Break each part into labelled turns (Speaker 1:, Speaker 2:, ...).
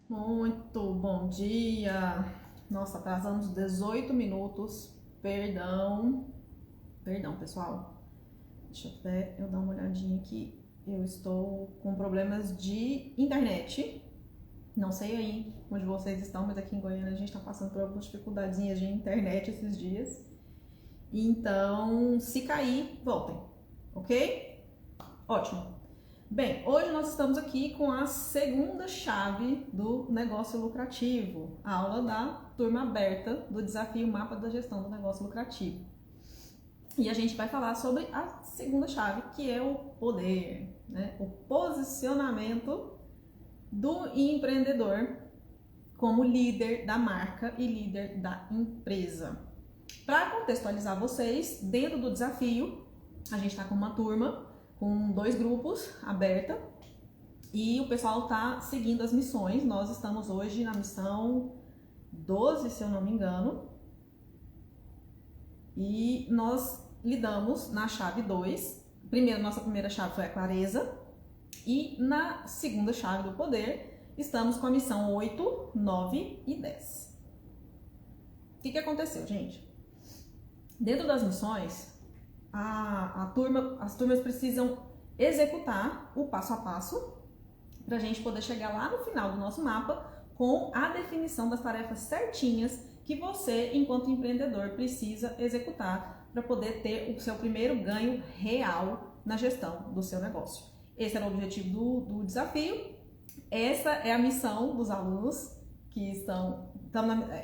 Speaker 1: Muito bom dia. Nossa, atrasamos 18 minutos. Perdão. Perdão, pessoal. Deixa até eu dar uma olhadinha aqui. Eu estou com problemas de internet. Não sei aí onde vocês estão, mas aqui em Goiânia a gente está passando por algumas dificuldadezinhas de internet esses dias. Então, se cair, voltem, ok? Ótimo. Bem, hoje nós estamos aqui com a segunda chave do negócio lucrativo, a aula da turma aberta do desafio Mapa da Gestão do Negócio Lucrativo. E a gente vai falar sobre a segunda chave, que é o poder, né? O posicionamento do empreendedor como líder da marca e líder da empresa. Para contextualizar vocês, dentro do desafio, a gente está com uma turma com 2 grupos aberta e o pessoal está seguindo as missões. Nós estamos hoje na missão 12, se eu não me engano, e nós lidamos na chave 2. Nossa primeira chave foi a clareza, e na segunda chave do poder estamos com a missão 8, 9 e 10. O que aconteceu, gente? Dentro das missões, as turmas precisam executar o passo a passo para a gente poder chegar lá no final do nosso mapa com a definição das tarefas certinhas que você, enquanto empreendedor, precisa executar para poder ter o seu primeiro ganho real na gestão do seu negócio. Esse era o objetivo do desafio. Essa é a missão dos alunos que estão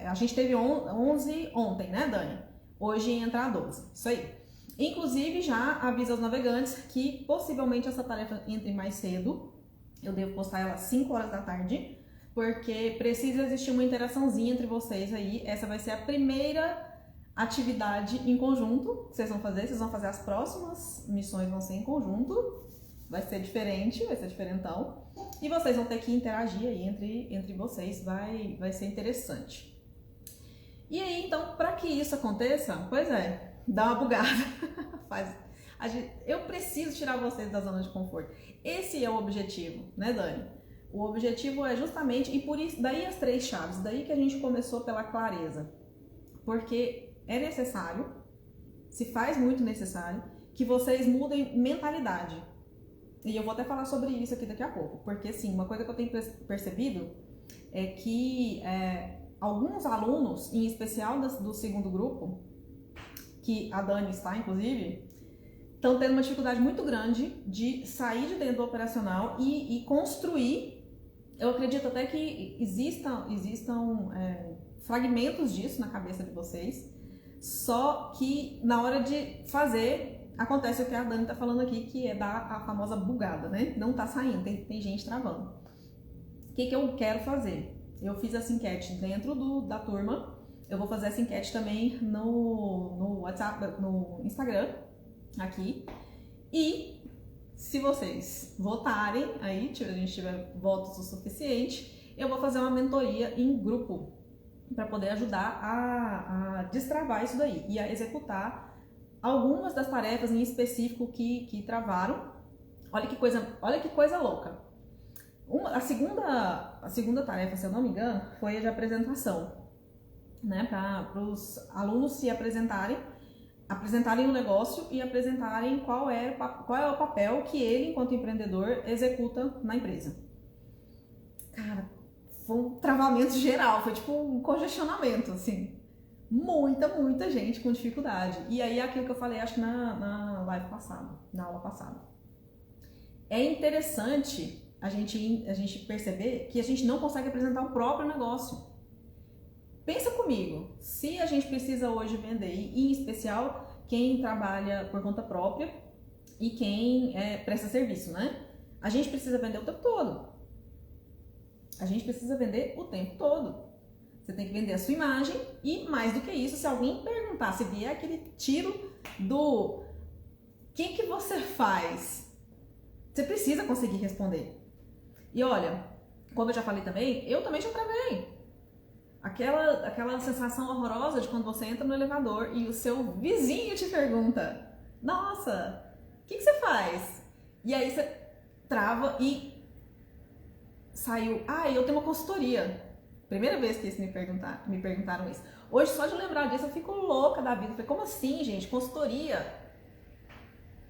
Speaker 1: a gente teve 11 ontem, né, Dani? Hoje entra a 12, isso aí. Inclusive, já aviso aos navegantes que possivelmente essa tarefa entre mais cedo. Eu devo postar ela às 5 horas da tarde, porque precisa existir uma interaçãozinha entre vocês aí. Essa vai ser a primeira atividade em conjunto que vocês vão fazer. Vocês vão fazer as próximas missões, vão ser em conjunto. Vai ser diferente, vai ser diferentão. E vocês vão ter que interagir aí entre vocês, vai ser interessante. E aí, então, para que isso aconteça, pois é, dá uma bugada. Eu preciso tirar vocês da zona de conforto. Esse é o objetivo, né, Dani? O objetivo é justamente, e por isso, daí as 3 chaves, daí que a gente começou pela clareza. Porque é necessário, se faz muito necessário, que vocês mudem mentalidade. E eu vou até falar sobre isso aqui daqui a pouco. Porque, assim, uma coisa que eu tenho percebido é que alguns alunos, em especial do segundo grupo, que a Dani está, inclusive, estão tendo uma dificuldade muito grande de sair de dentro do operacional e construir. Eu acredito até que existam fragmentos disso na cabeça de vocês, só que na hora de fazer, acontece o que a Dani está falando aqui, que é dar a famosa bugada, né? Não está saindo, tem gente travando. O que eu quero fazer? Eu fiz essa enquete dentro da turma. Eu vou fazer essa enquete também no WhatsApp, no Instagram, aqui. E se vocês votarem, aí a gente tiver votos o suficiente, eu vou fazer uma mentoria em grupo para poder ajudar a destravar isso daí e a executar algumas das tarefas em específico que travaram. Olha que coisa louca. A segunda tarefa, se eu não me engano, foi a de apresentação, né? Para os alunos se apresentarem o negócio e apresentarem qual é o papel que ele, enquanto empreendedor, executa na empresa. Cara, foi um travamento geral, foi tipo um congestionamento, assim. Muita gente com dificuldade. E aí, aquilo que eu falei, acho que na live passada, na aula passada. É interessante a gente perceber que a gente não consegue apresentar o próprio negócio. Pensa comigo, se a gente precisa hoje vender, e em especial quem trabalha por conta própria e quem presta serviço, né? A gente precisa vender o tempo todo. Você tem que vender a sua imagem e, mais do que isso, se alguém perguntar, se vier aquele tiro do que você faz, você precisa conseguir responder. E olha, como eu já falei também, eu também já travei. Aquela sensação horrorosa de quando você entra no elevador e o seu vizinho te pergunta: nossa, o que você faz? E aí você trava e saiu, eu tenho uma consultoria. Primeira vez que me perguntaram isso. Hoje, só de lembrar disso, eu fico louca da vida. Eu falei, como assim, gente? Consultoria?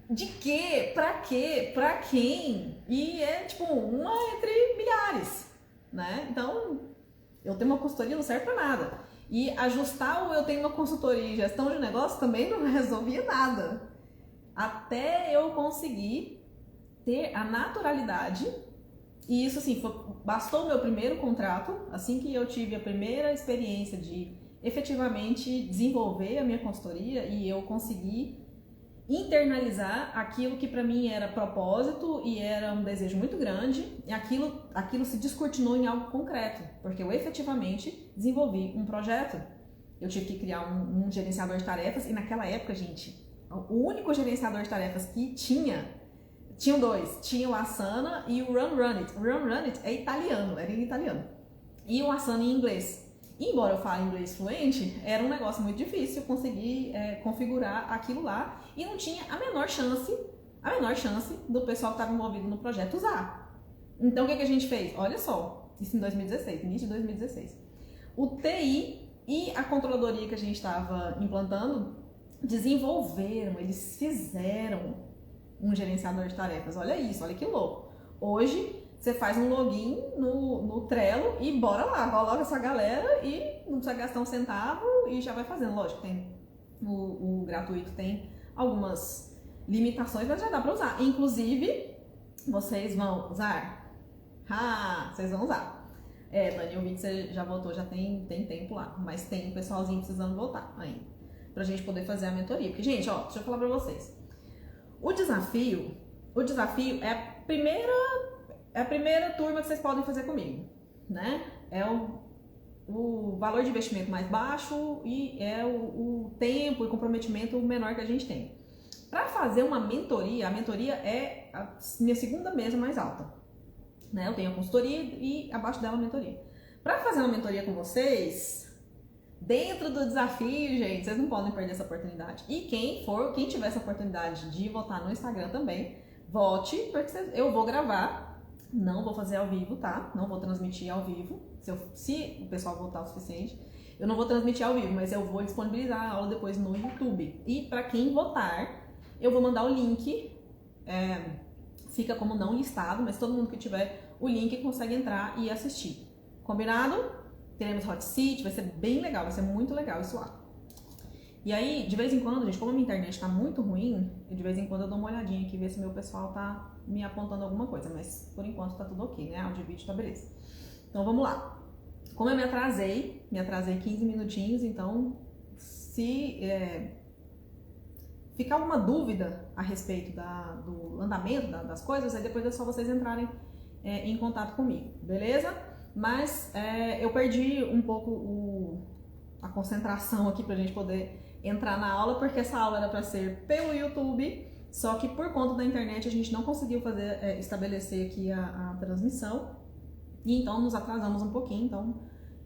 Speaker 1: De quê? Pra quê? Pra quem? E é tipo uma entre milhares, né? Então, eu tenho uma consultoria não serve pra nada. E ajustar o eu tenho uma consultoria em gestão de negócio também não resolvia nada. Até eu conseguir ter a naturalidade. E isso, assim, bastou o meu primeiro contrato, assim que eu tive a primeira experiência de efetivamente desenvolver a minha consultoria e eu consegui internalizar aquilo que para mim era propósito e era um desejo muito grande, e aquilo se descortinou em algo concreto, porque eu efetivamente desenvolvi um projeto. Eu tive que criar um gerenciador de tarefas, e naquela época, gente, o único gerenciador de tarefas que tinham dois, tinha o Asana e o Run Run It. O Run Run It é italiano, era em italiano, e o Asana em inglês. E embora eu fale inglês fluente, era um negócio muito difícil conseguir configurar aquilo lá e não tinha a menor chance do pessoal que estava envolvido no projeto usar. Então o que a gente fez? Olha só, isso em 2016, início de 2016. O TI e a controladoria que a gente estava implantando desenvolveram, eles fizeram um gerenciador de tarefas. Olha isso, olha que louco. Hoje você faz um login no Trello e bora lá, coloca essa galera e não precisa gastar um centavo e já vai fazendo. Lógico, tem o gratuito tem algumas limitações, mas já dá para usar. Inclusive, vocês vão usar? Vocês vão usar. Dani, eu vi que você já voltou, já tem tempo lá, mas tem um pessoalzinho precisando voltar ainda, pra gente poder fazer a mentoria. Porque, gente, deixa eu falar pra vocês. O desafio é a primeira turma que vocês podem fazer comigo, né? É o valor de investimento mais baixo e é o tempo e comprometimento menor que a gente tem. Para fazer uma mentoria, a mentoria é a minha segunda mesa mais alta, né? Eu tenho a consultoria e abaixo dela a mentoria. Para fazer uma mentoria com vocês, dentro do desafio, gente, vocês não podem perder essa oportunidade. E quem tiver essa oportunidade de votar no Instagram também, vote, porque eu vou gravar. Não vou fazer ao vivo, tá? Não vou transmitir ao vivo. Se o pessoal votar o suficiente, eu não vou transmitir ao vivo, mas eu vou disponibilizar a aula depois no YouTube. E para quem votar, eu vou mandar o link. Fica como não listado, mas todo mundo que tiver o link consegue entrar e assistir. Combinado? Teremos hot seat, vai ser bem legal, vai ser muito legal isso lá. E aí, de vez em quando, gente, como a minha internet tá muito ruim, de vez em quando eu dou uma olhadinha aqui, ver se meu pessoal tá me apontando alguma coisa, mas por enquanto tá tudo ok, né? Áudio e vídeo tá beleza. Então vamos lá. Como eu me atrasei 15 minutinhos, então se ficar alguma dúvida a respeito do andamento das coisas, aí depois é só vocês entrarem em contato comigo, beleza? Mas eu perdi um pouco a concentração aqui pra gente poder entrar na aula, porque essa aula era para ser pelo YouTube, só que por conta da internet a gente não conseguiu estabelecer aqui a transmissão, e então nos atrasamos um pouquinho. Então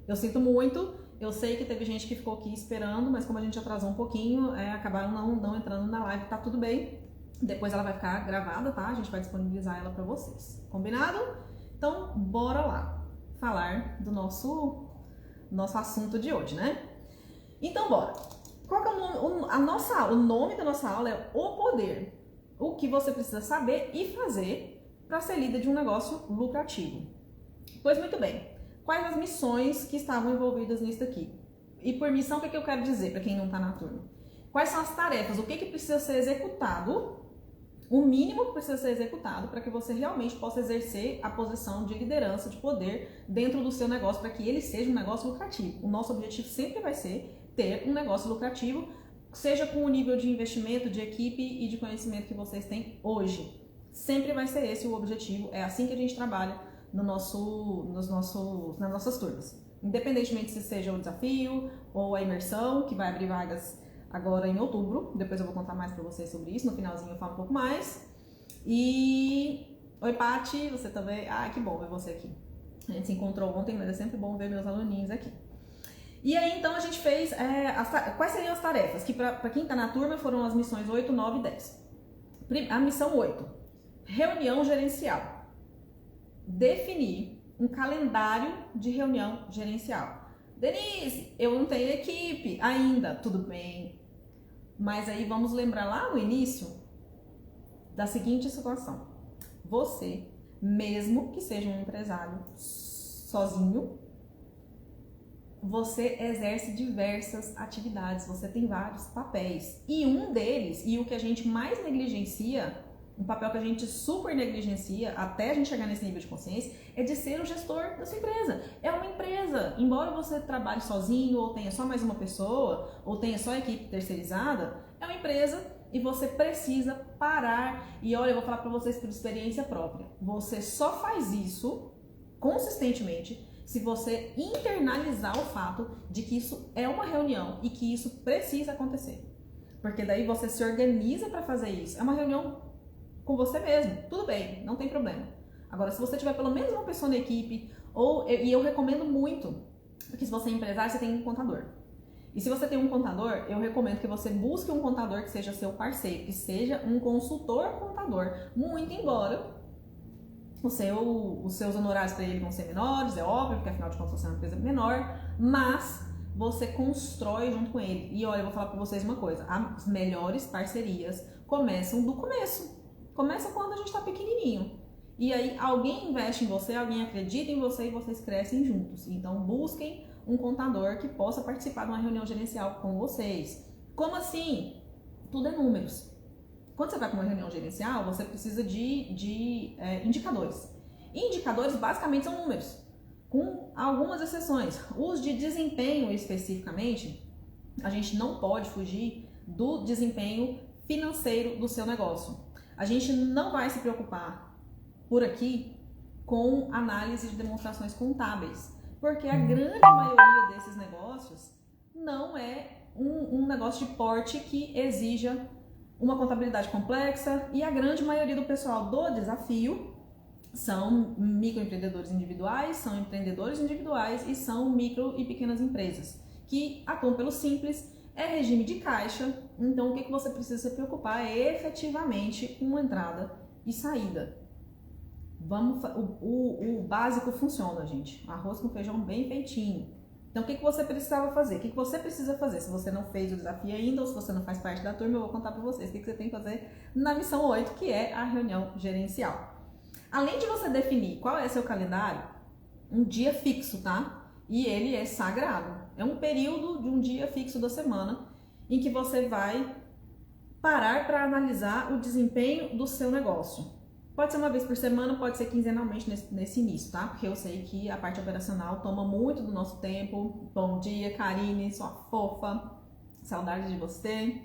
Speaker 1: eu sinto muito, eu sei que teve gente que ficou aqui esperando, mas como a gente atrasou um pouquinho, acabaram não entrando na live, tá tudo bem, depois ela vai ficar gravada, tá? A gente vai disponibilizar ela para vocês, combinado? Então bora lá falar do nosso assunto de hoje, né? Então bora! Qual que é o nome da nossa aula é O Poder. O que você precisa saber e fazer para ser líder de um negócio lucrativo. Pois muito bem, quais as missões que estavam envolvidas nisso daqui? E por missão, o que eu quero dizer para quem não está na turma? Quais são as tarefas? O que precisa ser executado? O mínimo que precisa ser executado para que você realmente possa exercer a posição de liderança, de poder dentro do seu negócio, para que ele seja um negócio lucrativo. O nosso objetivo sempre vai ser ter um negócio lucrativo, seja com o nível de investimento, de equipe e de conhecimento que vocês têm hoje. Sempre vai ser esse o objetivo, é assim que a gente trabalha nas nossas turmas. Independentemente se seja o desafio ou a imersão, que vai abrir vagas agora em outubro, depois eu vou contar mais para vocês sobre isso, no finalzinho eu falo um pouco mais. E oi Paty, você também, que bom ver você aqui. A gente se encontrou ontem, mas é sempre bom ver meus aluninhos aqui. E aí, então, a gente fez... quais seriam as tarefas? Que para quem está na turma foram as missões 8, 9 e 10. A missão 8. Reunião gerencial. Definir um calendário de reunião gerencial. Denise, eu não tenho equipe ainda, tudo bem. Mas aí vamos lembrar lá no início da seguinte situação. Você, mesmo que seja um empresário sozinho, você exerce diversas atividades, você tem vários papéis. E um deles, e o que a gente mais negligencia, um papel que a gente super negligencia até a gente chegar nesse nível de consciência, é de ser o gestor da sua empresa. É uma empresa. Embora você trabalhe sozinho, ou tenha só mais uma pessoa, ou tenha só equipe terceirizada, é uma empresa e você precisa parar. E olha, eu vou falar para vocês por experiência própria. Você só faz isso consistentemente se você internalizar o fato de que isso é uma reunião e que isso precisa acontecer. Porque daí você se organiza para fazer isso. É uma reunião com você mesmo, tudo bem, não tem problema. Agora, se você tiver pelo menos uma pessoa na equipe, e eu recomendo muito, porque se você é empresário, você tem um contador. E se você tem um contador, eu recomendo que você busque um contador que seja seu parceiro, que seja um consultor contador, muito embora os seus honorários para ele vão ser menores, é óbvio, porque afinal de contas você é uma empresa menor, mas você constrói junto com ele. E olha, eu vou falar para vocês uma coisa, as melhores parcerias começam do começo. Começa quando a gente está pequenininho. E aí alguém investe em você, alguém acredita em você e vocês crescem juntos. Então busquem um contador que possa participar de uma reunião gerencial com vocês. Como assim? Tudo é números. Quando você vai para uma reunião gerencial, você precisa de indicadores. Indicadores basicamente são números, com algumas exceções. Os de desempenho especificamente, a gente não pode fugir do desempenho financeiro do seu negócio. A gente não vai se preocupar por aqui com análise de demonstrações contábeis, porque a grande maioria desses negócios não é um negócio de porte que exija uma contabilidade complexa, e a grande maioria do pessoal do desafio são microempreendedores individuais, são empreendedores individuais e são micro e pequenas empresas que atuam pelo simples. É regime de caixa, então o que você precisa se preocupar é efetivamente com entrada e saída. O básico funciona, gente. Arroz com feijão bem feitinho. Então o que você precisava fazer? O que você precisa fazer? Se você não fez o desafio ainda ou se você não faz parte da turma, eu vou contar para vocês o que você tem que fazer na missão 8, que é a reunião gerencial. Além de você definir qual é seu calendário, um dia fixo, tá? E ele é sagrado. É um período de um dia fixo da semana em que você vai parar para analisar o desempenho do seu negócio. Pode ser uma vez por semana, pode ser quinzenalmente nesse início, tá? Porque eu sei que a parte operacional toma muito do nosso tempo. Bom dia, Karine, sua fofa. Saudade de você.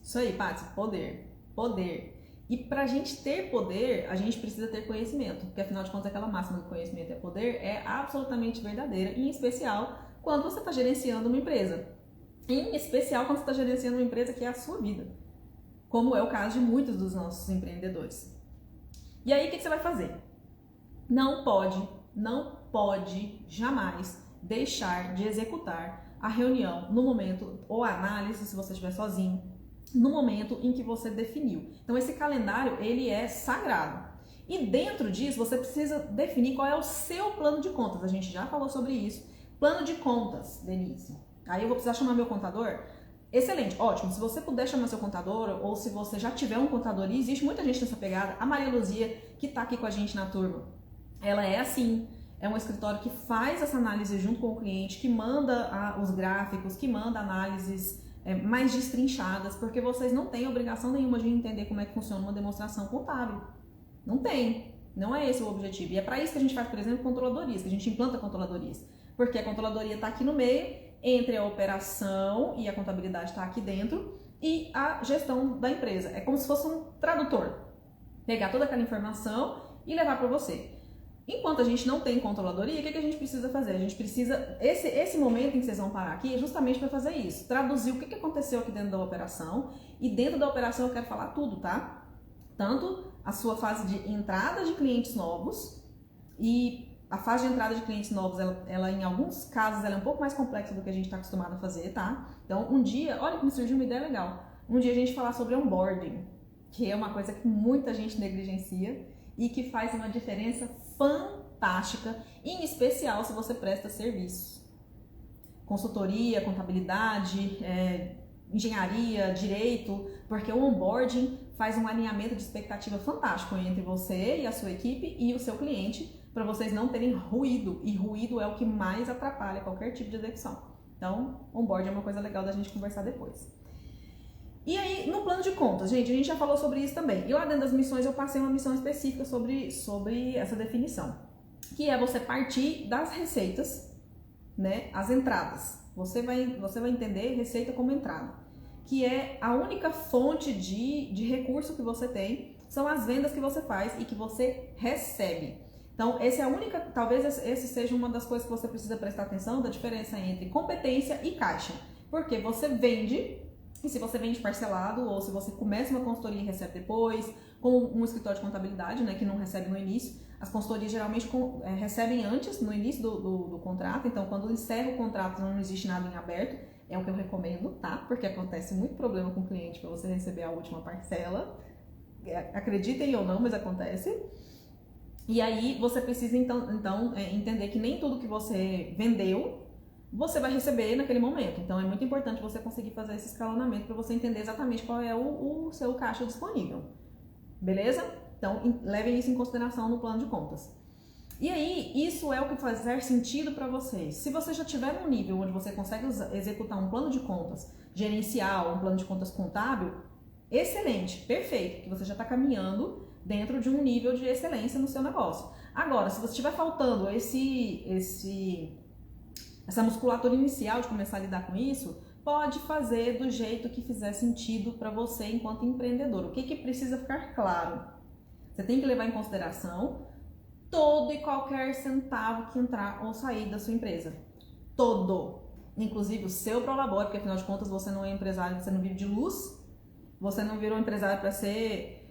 Speaker 1: Isso aí, Paty, poder. Poder. E pra gente ter poder, a gente precisa ter conhecimento. Porque afinal de contas, aquela máxima do conhecimento é poder é absolutamente verdadeira. Em especial quando você está gerenciando uma empresa. Em especial quando você está gerenciando uma empresa que é a sua vida. Como é o caso de muitos dos nossos empreendedores. E aí, o que você vai fazer? Não pode jamais deixar de executar a reunião no momento, ou a análise, se você estiver sozinho, no momento em que você definiu. Então, esse calendário, ele é sagrado. E dentro disso, você precisa definir qual é o seu plano de contas. A gente já falou sobre isso. Plano de contas, Denise. Aí eu vou precisar chamar meu contador? Excelente, ótimo. Se você puder chamar seu contador, ou se você já tiver um contador, e existe muita gente nessa pegada, a Maria Luzia, que tá aqui com a gente na turma, ela é assim, é um escritório que faz essa análise junto com o cliente, que manda os gráficos, que manda análises mais destrinchadas, porque vocês não têm obrigação nenhuma de entender como é que funciona uma demonstração contábil. Não tem, não é esse o objetivo. E é para isso que a gente faz, por exemplo, controladorias, que a gente implanta controladorias, porque a controladoria está aqui no meio, entre a operação e a contabilidade está aqui dentro e a gestão da empresa. É como se fosse um tradutor. Pegar toda aquela informação e levar para você. Enquanto a gente não tem controladoria, o que a gente precisa fazer? A gente precisa, esse momento em que vocês vão parar aqui é justamente para fazer isso. Traduzir o que aconteceu aqui dentro da operação. E dentro da operação eu quero falar tudo, tá? Tanto a sua fase de entrada de clientes novos e a fase de entrada de clientes novos, ela em alguns casos, ela é um pouco mais complexa do que a gente está acostumado a fazer, tá? Então, um dia, olha como surgiu uma ideia legal. Um dia a gente falar sobre onboarding, que é uma coisa que muita gente negligencia e que faz uma diferença fantástica fantástica, em especial se você presta serviços. Consultoria, contabilidade, engenharia, direito, porque o onboarding faz um alinhamento de expectativa fantástico entre você e a sua equipe e o seu cliente, para vocês não terem ruído, e ruído é o que mais atrapalha qualquer tipo de execução. Então, onboarding é uma coisa legal da gente conversar depois. E aí, no plano de contas, gente, a gente já falou sobre isso também. E lá dentro das missões eu passei uma missão específica sobre essa definição, que é você partir das receitas, né, as entradas. Você vai entender receita como entrada, que é a única fonte de recurso que você tem, são as vendas que você faz e que você recebe. Então, essa é a única, talvez esse seja uma das coisas que você precisa prestar atenção, da diferença entre competência e caixa. Porque você vende, e se você vende parcelado, ou se você começa uma consultoria e recebe depois, como um escritório de contabilidade, né, que não recebe no início, as consultorias geralmente recebem antes, no início do contrato, então quando encerra o contrato não existe nada em aberto, é o que eu recomendo, tá? Porque acontece muito problema com o cliente para você receber a última parcela, acreditem ou não, mas acontece. E aí você precisa então entender que nem tudo que você vendeu você vai receber naquele momento. Então é muito importante você conseguir fazer esse escalonamento para você entender exatamente qual é o seu caixa disponível. Beleza? Então levem isso em consideração no plano de contas. E aí, isso é o que fazer sentido para vocês. Se você já tiver num nível onde você consegue executar um plano de contas gerencial, um plano de contas contábil, excelente, perfeito, que você já está caminhando dentro de um nível de excelência no seu negócio. Agora, se você estiver faltando essa musculatura inicial de começar a lidar com isso, pode fazer do jeito que fizer sentido para você enquanto empreendedor. O que precisa ficar claro? Você tem que levar em consideração todo e qualquer centavo que entrar ou sair da sua empresa. Todo. Inclusive o seu prolabore, porque afinal de contas você não é empresário, você não vive de luz, você não virou empresário para ser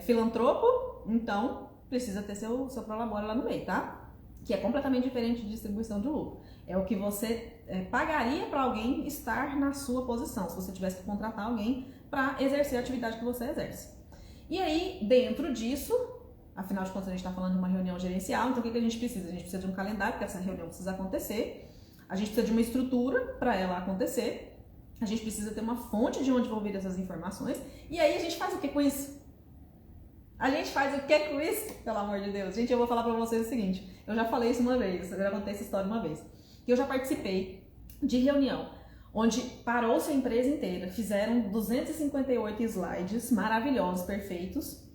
Speaker 1: filantropo, então precisa ter seu prolabore lá no meio, tá? Que é completamente diferente de distribuição de lucro. É o que você pagaria para alguém estar na sua posição, se você tivesse que contratar alguém para exercer a atividade que você exerce. E aí, dentro disso, afinal de contas a gente está falando de uma reunião gerencial, então o que a gente precisa? A gente precisa de um calendário, porque essa reunião precisa acontecer, a gente precisa de uma estrutura para ela acontecer, a gente precisa ter uma fonte de onde vão vir essas informações, e aí a gente faz o que com isso? A gente faz o que com isso? Pelo amor de Deus. Gente, eu vou falar pra vocês o seguinte, eu já falei isso uma vez, eu já contei essa história uma vez, que eu já participei de reunião, onde parou-se a empresa inteira, fizeram 258 slides maravilhosos, perfeitos,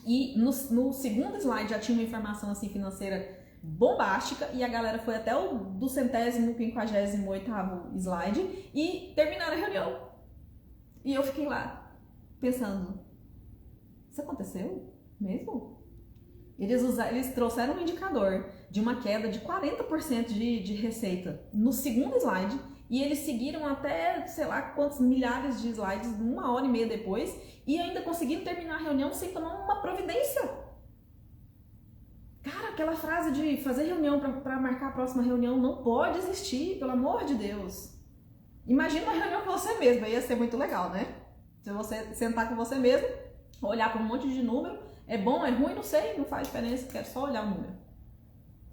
Speaker 1: e no segundo slide já tinha uma informação assim financeira bombástica, e a galera foi até o 258º slide e terminaram a reunião. E eu fiquei lá pensando, isso aconteceu mesmo? Eles trouxeram um indicador de uma queda de 40% de receita no segundo slide, e eles seguiram até, sei lá quantos milhares de slides, 1h30 depois, e ainda conseguiram terminar a reunião sem tomar uma providência. Cara, aquela frase de fazer reunião para marcar a próxima reunião não pode existir, pelo amor de Deus. Imagina uma reunião com você mesmo, ia ser muito legal, né? Se você sentar com você mesmo, olhar para um monte de número, é bom, é ruim, não sei, não faz diferença, quero só olhar o número.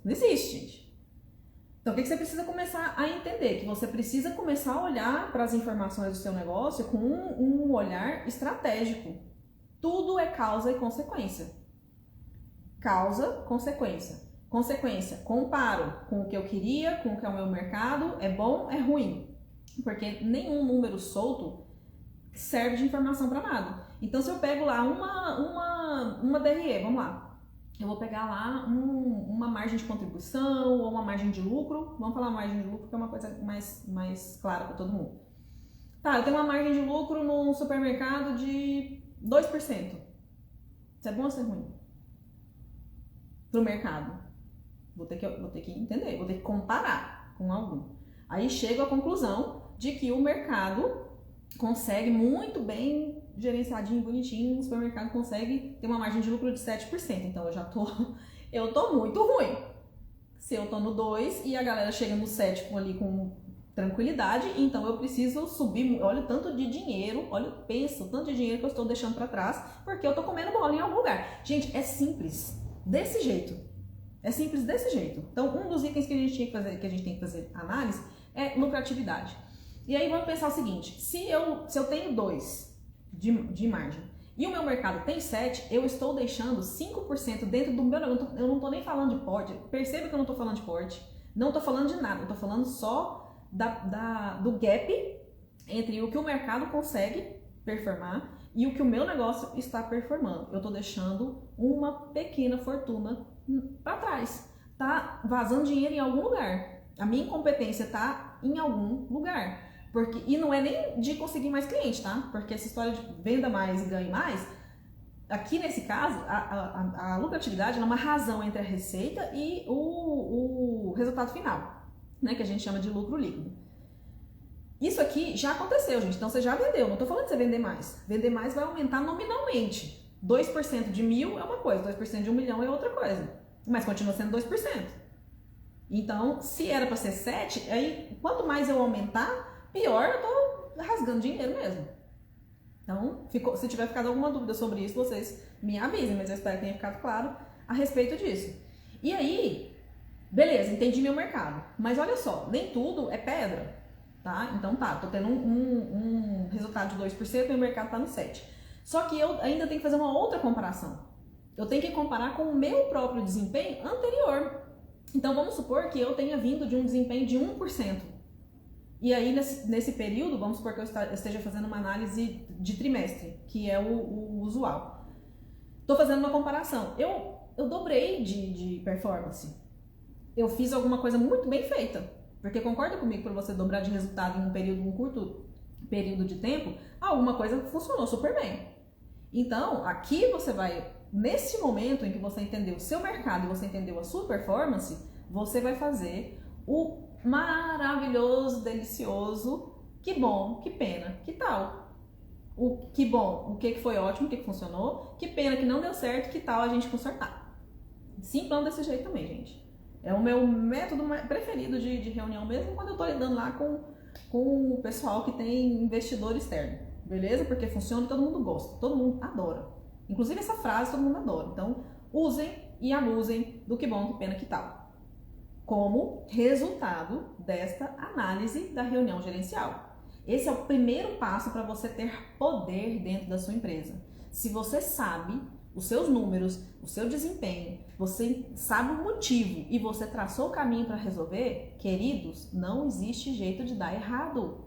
Speaker 1: Não existe, gente. Então, o que você precisa começar a entender? Que você precisa começar a olhar para as informações do seu negócio com um olhar estratégico. Tudo é causa e consequência. Causa, consequência. Consequência, comparo com o que eu queria, com o que é o meu mercado, é bom, é ruim. Porque nenhum número solto serve de informação para nada. Então, se eu pego lá uma DRE, vamos lá. Eu vou pegar lá uma margem de contribuição ou uma margem de lucro. Vamos falar margem de lucro, que é uma coisa mais clara para todo mundo. Tá, eu tenho uma margem de lucro no supermercado de 2%. Isso é bom ou isso é ruim? Pro mercado. Vou ter que entender, vou ter que comparar com algum. Aí chego à conclusão de que o mercado consegue muito bem gerenciadinho, bonitinho, o supermercado consegue ter uma margem de lucro de 7%. Então eu tô muito ruim. Se eu tô no 2 e a galera chega no 7 ali com tranquilidade, então eu preciso subir, olha o tanto de dinheiro, pensa o tanto de dinheiro que eu estou deixando para trás, porque eu tô comendo bola em algum lugar. Gente, é simples, desse jeito. É simples desse jeito. Então, um dos itens que a gente tem que fazer análise é lucratividade. E aí vamos pensar o seguinte, se eu tenho 2 de margem e o meu mercado tem 7, eu estou deixando 5% dentro do meu negócio. Eu não estou nem falando de porte, perceba que eu não estou falando de porte, não estou falando de nada, eu estou falando só do gap entre o que o mercado consegue performar e o que o meu negócio está performando. Eu estou deixando uma pequena fortuna para trás. Tá vazando dinheiro em algum lugar. A minha incompetência está em algum lugar. E não é nem de conseguir mais cliente, tá? Porque essa história de venda mais e ganhe mais, aqui nesse caso, a lucratividade é uma razão entre a receita e o resultado final, né? Que a gente chama de lucro líquido. Isso aqui já aconteceu, gente. Então você já vendeu. Não estou falando de você vender mais. Vender mais vai aumentar nominalmente. 2% de 1.000 é uma coisa, 2% de 1 milhão é outra coisa. Mas continua sendo 2%. Então, se era para ser 7, aí quanto mais eu aumentar, pior eu tô rasgando dinheiro mesmo. Então, se tiver ficado alguma dúvida sobre isso, vocês me avisem, mas eu espero que tenha ficado claro a respeito disso. E aí, beleza, entendi meu mercado. Mas olha só, nem tudo é pedra, tá? Então tá, tô tendo um resultado de 2% e o mercado tá no 7%. Só que eu ainda tenho que fazer uma outra comparação. Eu tenho que comparar com o meu próprio desempenho anterior. Então vamos supor que eu tenha vindo de um desempenho de 1%. E aí nesse período, vamos supor que eu esteja fazendo uma análise de trimestre, que é o usual. Estou fazendo uma comparação. Eu dobrei de performance. Eu fiz alguma coisa muito bem feita. Porque concorda comigo, para você dobrar de resultado em um curto período de tempo, alguma coisa funcionou super bem. Então, aqui você vai, nesse momento em que você entendeu o seu mercado e você entendeu a sua performance, você vai fazer o maravilhoso, delicioso, que bom, que pena, que tal? O que bom, o que foi ótimo, o que funcionou, que pena que não deu certo, que tal a gente consertar? Simplão desse jeito também, gente. É o meu método preferido de reunião, mesmo quando eu tô lidando lá com o pessoal que tem investidor externo, beleza? Porque funciona e todo mundo gosta, todo mundo adora. Inclusive essa frase todo mundo adora. Então, usem e abusem do que bom, que pena, que tal. Como resultado desta análise da reunião gerencial. Esse é o primeiro passo para você ter poder dentro da sua empresa. Se você sabe os seus números, o seu desempenho, você sabe o motivo e você traçou o caminho para resolver, queridos, não existe jeito de dar errado.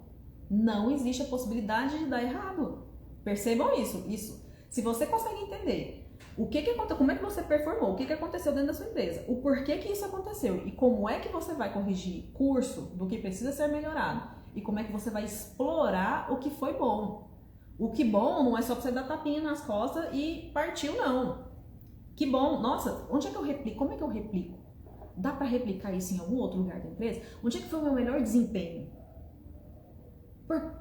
Speaker 1: Não existe a possibilidade de dar errado. Percebam isso. Se você consegue entender como é que você performou, o que aconteceu dentro da sua empresa, o porquê que isso aconteceu e como é que você vai corrigir curso do que precisa ser melhorado e como é que você vai explorar o que foi bom. O que bom não é só pra você dar tapinha nas costas e partiu, não. Que bom, nossa, onde é que eu replico? Como é que eu replico? Dá para replicar isso em algum outro lugar da empresa? Onde é que foi o meu melhor desempenho?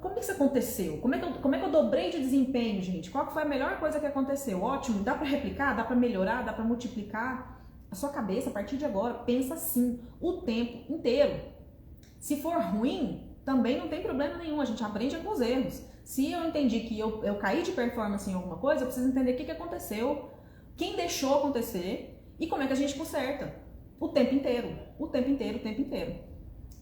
Speaker 1: Como que isso aconteceu? Como é que eu dobrei de desempenho, gente? Qual que foi a melhor coisa que aconteceu? Ótimo, dá para replicar, dá para melhorar, dá para multiplicar. A sua cabeça, a partir de agora, pensa assim o tempo inteiro. Se for ruim, também não tem problema nenhum, a gente aprende com os erros. Se eu entendi que eu caí de performance em alguma coisa, eu preciso entender o que aconteceu, quem deixou acontecer e como é que a gente conserta. O tempo inteiro.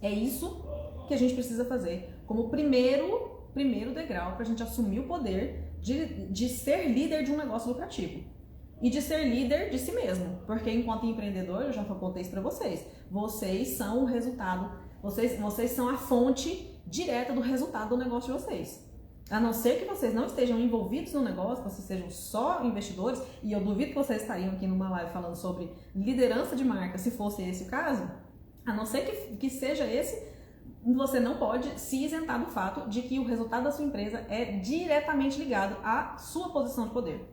Speaker 1: É isso que a gente precisa fazer como primeiro degrau para a gente assumir o poder de ser líder de um negócio lucrativo e de ser líder de si mesmo, porque enquanto empreendedor, eu já contei isso para vocês são o resultado, vocês são a fonte direta do resultado do negócio de vocês. A não ser que vocês não estejam envolvidos no negócio, que vocês sejam só investidores, e eu duvido que vocês estariam aqui numa live falando sobre liderança de marca, se fosse esse o caso, a não ser que seja esse, você não pode se isentar do fato de que o resultado da sua empresa é diretamente ligado à sua posição de poder.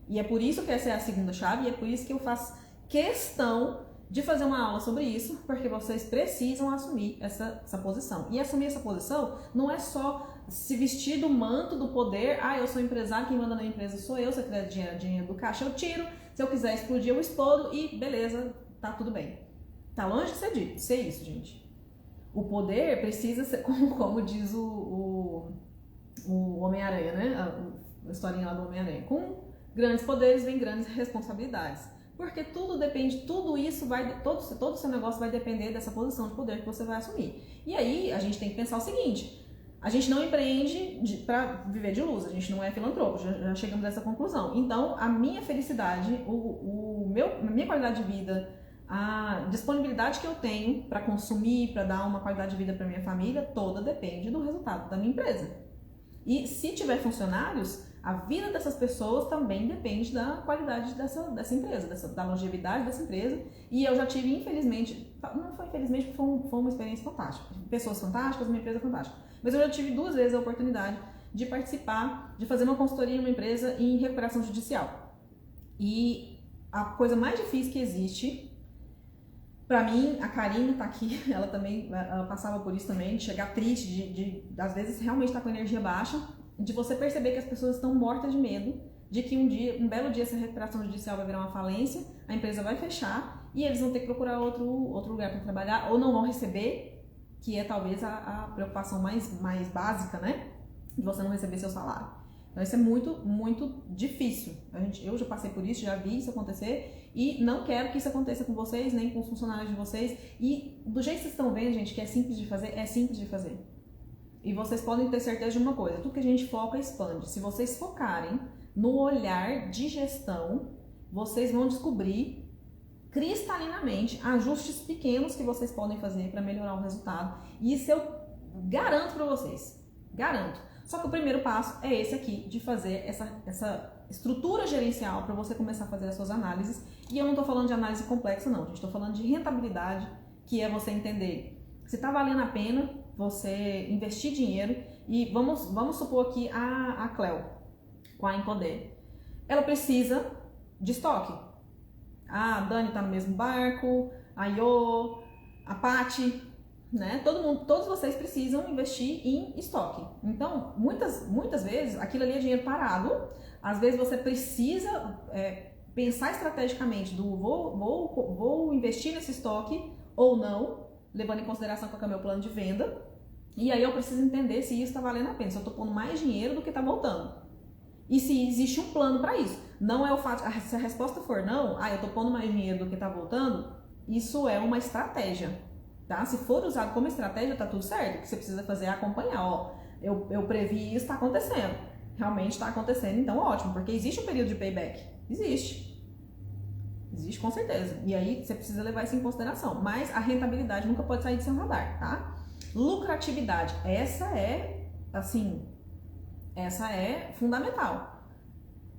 Speaker 1: E é por isso que essa é a segunda chave, e é por isso que eu faço questão de fazer uma aula sobre isso, porque vocês precisam assumir essa posição. E assumir essa posição não é só se vestir do manto do poder, eu sou empresário, quem manda na empresa sou eu, se eu quiser dinheiro do caixa eu tiro, se eu quiser explodir eu explodo e beleza, tá tudo bem. Tá longe de ser isso, gente. O poder precisa ser, como diz o Homem-Aranha, né? A historinha lá do Homem-Aranha. Com grandes poderes vem grandes responsabilidades. Porque tudo depende, todo o seu negócio vai depender dessa posição de poder que você vai assumir. E aí a gente tem que pensar o seguinte: a gente não empreende para viver de luz, a gente não é filantropo, já chegamos a essa conclusão. Então, a minha felicidade, a minha qualidade de vida, a disponibilidade que eu tenho para consumir, para dar uma qualidade de vida para minha família, toda depende do resultado da minha empresa. E se tiver funcionários, a vida dessas pessoas também depende da qualidade dessa empresa, da longevidade dessa empresa. E eu já tive, infelizmente, não foi infelizmente, foi uma experiência fantástica. Pessoas fantásticas, uma empresa fantástica. Mas eu já tive 2 vezes a oportunidade de participar, de fazer uma consultoria em uma empresa em recuperação judicial. E a coisa mais difícil que existe, pra mim, a Karine tá aqui, ela passava por isso também, de chegar triste, de às vezes realmente estar com energia baixa, de você perceber que as pessoas estão mortas de medo, de que um belo dia essa recuperação judicial vai virar uma falência, a empresa vai fechar e eles vão ter que procurar outro lugar para trabalhar, ou não vão receber, que é talvez a preocupação mais básica, né? De você não receber seu salário. Então isso é muito, muito difícil. Eu já passei por isso, já vi isso acontecer e não quero que isso aconteça com vocês, nem com os funcionários de vocês. E do jeito que vocês estão vendo, gente, que é simples de fazer, é simples de fazer. E vocês podem ter certeza de uma coisa: tudo que a gente foca expande. Se vocês focarem no olhar de gestão, vocês vão descobrir cristalinamente ajustes pequenos que vocês podem fazer para melhorar o resultado. E isso eu garanto para vocês. Garanto. Só que o primeiro passo é esse aqui, de fazer essa estrutura gerencial para você começar a fazer as suas análises. E eu não estou falando de análise complexa, não, gente. Estou falando de rentabilidade, que é você entender se está valendo a pena você investir dinheiro. E vamos supor aqui a Cleo, com a Empoder. Ela precisa de estoque. A Dani está no mesmo barco, a Iô, a Paty, né? Todos vocês precisam investir em estoque. Então, muitas vezes, aquilo ali é dinheiro parado. Às vezes você precisa pensar estrategicamente do vou investir nesse estoque ou não, levando em consideração qual é o meu plano de venda. E aí eu preciso entender se isso está valendo a pena, se eu estou pondo mais dinheiro do que está voltando. E se existe um plano para isso. Não é o fato, se a resposta for não, eu estou pondo mais dinheiro do que está voltando, isso é uma estratégia. Tá? Se for usado como estratégia, tá tudo certo. O que você precisa fazer é acompanhar. Eu previ isso, está acontecendo. Realmente está acontecendo, então ótimo, porque existe um período de payback. Existe com certeza. E aí você precisa levar isso em consideração. Mas a rentabilidade nunca pode sair do seu radar, tá? Lucratividade, essa é fundamental.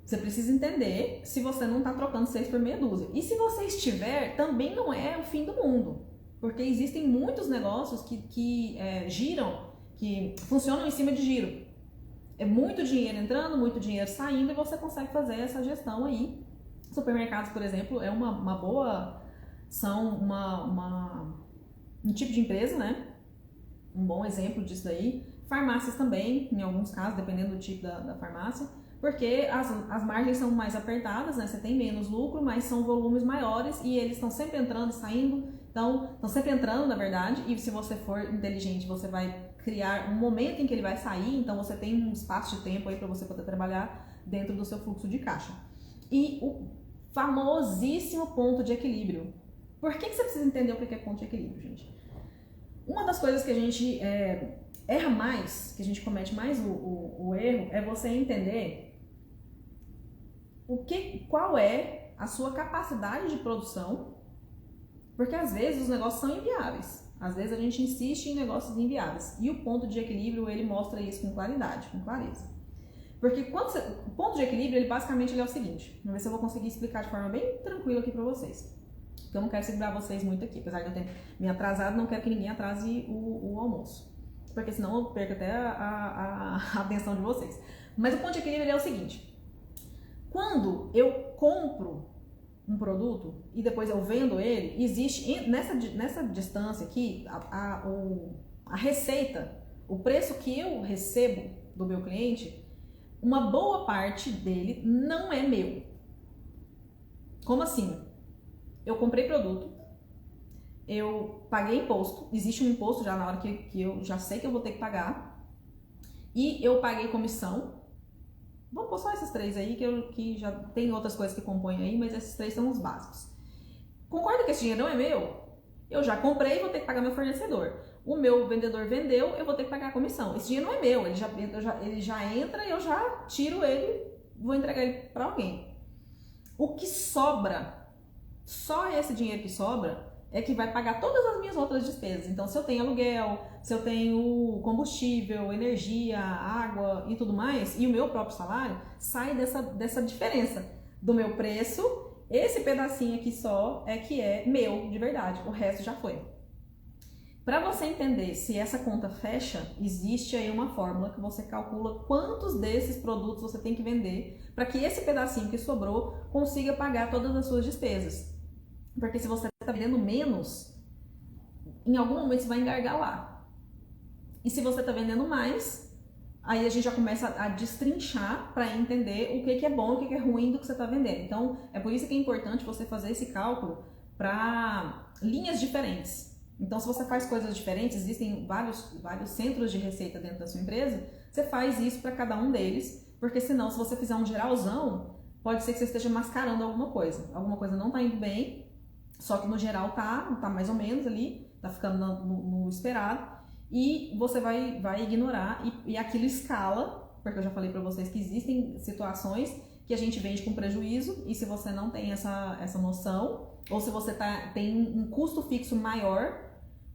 Speaker 1: Você precisa entender se você não está trocando 6 por meia dúzia. E se você estiver, também não é o fim do mundo. Porque existem muitos negócios que giram, que funcionam em cima de giro. É muito dinheiro entrando, muito dinheiro saindo e você consegue fazer essa gestão aí. Supermercados, por exemplo, é uma boa... São um tipo de empresa, né? Um bom exemplo disso daí. Farmácias também, em alguns casos, dependendo do tipo da farmácia. Porque as margens são mais apertadas, né? Você tem menos lucro, mas são volumes maiores e eles estão sempre entrando e saindo. Então, estão sempre entrando, na verdade, e se você for inteligente, você vai criar um momento em que ele vai sair, então você tem um espaço de tempo aí para você poder trabalhar dentro do seu fluxo de caixa. E o famosíssimo ponto de equilíbrio. Por que você precisa entender o que é ponto de equilíbrio, gente? Uma das coisas que a gente erra mais, que a gente comete mais o erro, é você entender qual é a sua capacidade de produção, porque às vezes os negócios são inviáveis. Às vezes a gente insiste em negócios inviáveis. E o ponto de equilíbrio, ele mostra isso com claridade, com clareza. Porque o ponto de equilíbrio, ele basicamente é o seguinte. Vamos ver se eu vou conseguir explicar de forma bem tranquila aqui pra vocês. Porque eu não quero segurar vocês muito aqui. Apesar de eu ter me atrasado, não quero que ninguém atrase o almoço. Porque senão eu perco até a atenção de vocês. Mas o ponto de equilíbrio é o seguinte. Quando eu compro um produto e depois eu vendo ele, existe nessa distância aqui, a receita, o preço que eu recebo do meu cliente, uma boa parte dele não é meu. Como assim? Eu comprei produto, eu paguei imposto, existe um imposto já na hora que eu já sei que eu vou ter que pagar, e eu paguei comissão, Vamos pôr só esses 3 aí, que já tem outras coisas que compõem aí, mas esses 3 são os básicos. Concorda que esse dinheiro não é meu? Eu já comprei, vou ter que pagar meu fornecedor. O meu vendedor vendeu, eu vou ter que pagar a comissão. Esse dinheiro não é meu, ele já entra e eu já tiro ele, vou entregar ele para alguém. O que sobra, só esse dinheiro que sobra, é que vai pagar todas as minhas outras despesas. Então, se eu tenho aluguel, se eu tenho combustível, energia, água e tudo mais, e o meu próprio salário, sai dessa diferença do meu preço. Esse pedacinho aqui só é que é meu de verdade, o resto já foi. Para você entender se essa conta fecha, existe aí uma fórmula que você calcula quantos desses produtos você tem que vender para que esse pedacinho que sobrou consiga pagar todas as suas despesas. Porque se você está vendendo menos, em algum momento você vai engargalar. E se você está vendendo mais, aí a gente já começa a destrinchar para entender o que é bom e o que é ruim do que você está vendendo. Então, é por isso que é importante você fazer esse cálculo para linhas diferentes. Então, se você faz coisas diferentes, existem vários centros de receita dentro da sua empresa, você faz isso para cada um deles, porque senão, se você fizer um geralzão, pode ser que você esteja mascarando alguma coisa não está indo bem, só que no geral tá mais ou menos ali, tá ficando no esperado, e você vai ignorar e aquilo escala, porque eu já falei para vocês que existem situações que a gente vende com prejuízo, e se você não tem essa noção, ou se você tem um custo fixo maior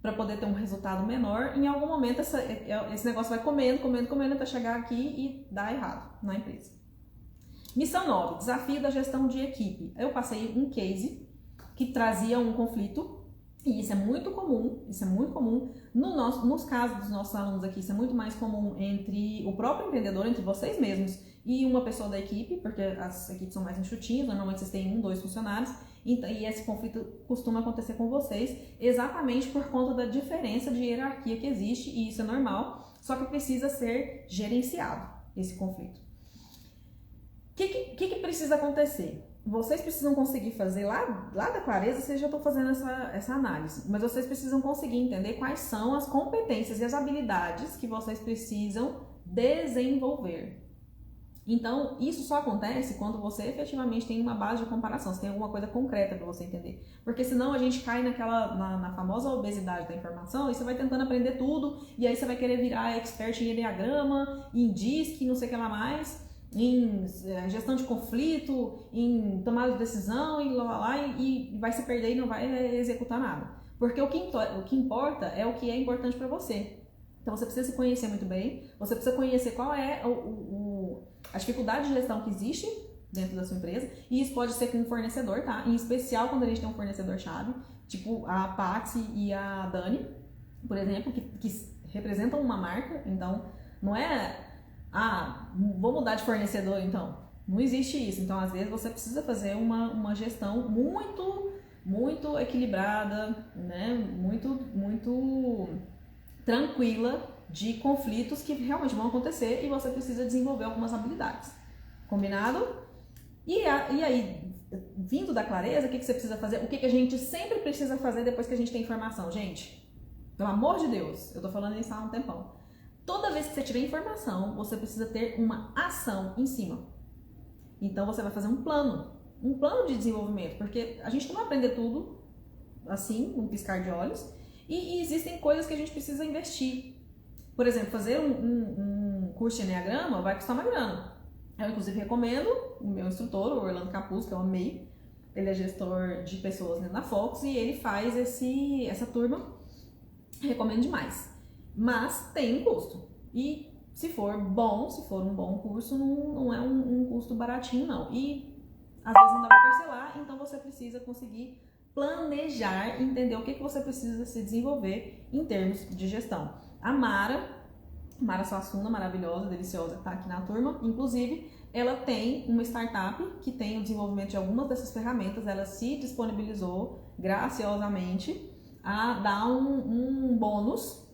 Speaker 1: para poder ter um resultado menor, em algum momento esse negócio vai comendo até chegar aqui e dar errado na empresa. Missão 9, desafio da gestão de equipe. Eu passei um case que trazia um conflito, e isso é muito comum, nos casos dos nossos alunos aqui, isso é muito mais comum entre o próprio empreendedor, entre vocês mesmos e uma pessoa da equipe, porque as equipes são mais enxutinhas, normalmente vocês têm 1, 2 funcionários, e esse conflito costuma acontecer com vocês exatamente por conta da diferença de hierarquia que existe, e isso é normal, só que precisa ser gerenciado, esse conflito. O que precisa acontecer? Vocês precisam conseguir fazer, lá da clareza, vocês já estão fazendo essa análise, mas vocês precisam conseguir entender quais são as competências e as habilidades que vocês precisam desenvolver. Então, isso só acontece quando você efetivamente tem uma base de comparação, você tem alguma coisa concreta para você entender. Porque senão a gente cai na famosa obesidade da informação, e você vai tentando aprender tudo, e aí você vai querer virar expert em Enneagrama, em DISC, não sei o que lá mais, em gestão de conflito, em tomada de decisão, e vai se perder e não vai executar nada. Porque o que importa é o que é importante para você. Então você precisa se conhecer muito bem, você precisa conhecer qual é a dificuldade de gestão que existe dentro da sua empresa, e isso pode ser com um fornecedor, tá? Em especial quando a gente tem um fornecedor-chave, tipo a Patsy e a Dani, por exemplo, que representam uma marca. Então não é, vou mudar de fornecedor então. Não existe isso. Então às vezes você precisa fazer uma gestão muito equilibrada, né? Muito tranquila de conflitos que realmente vão acontecer, e você precisa desenvolver algumas habilidades. Combinado? E aí, vindo da clareza, o que você precisa fazer? O que a gente sempre precisa fazer depois que a gente tem informação? Gente, pelo amor de Deus, eu tô falando isso há um tempão. Toda vez que você tiver informação, você precisa ter uma ação em cima. Então você vai fazer um plano de desenvolvimento, porque a gente não vai aprender tudo assim, num piscar de olhos, e existem coisas que a gente precisa investir. Por exemplo, fazer um curso de Enneagrama vai custar uma grana. Eu, inclusive, recomendo o meu instrutor, o Orlando Capuz, que eu amei. Ele é gestor de pessoas dentro da Fox, e ele faz essa turma. Recomendo demais. Mas tem um custo. E se for um bom curso, não é um custo baratinho, não. E às vezes não dá para parcelar, então você precisa conseguir planejar, entender o que você precisa se desenvolver em termos de gestão. A Mara Suassuna, maravilhosa, deliciosa, está aqui na turma. Inclusive, ela tem uma startup que tem o desenvolvimento de algumas dessas ferramentas. Ela se disponibilizou graciosamente a dar um bônus,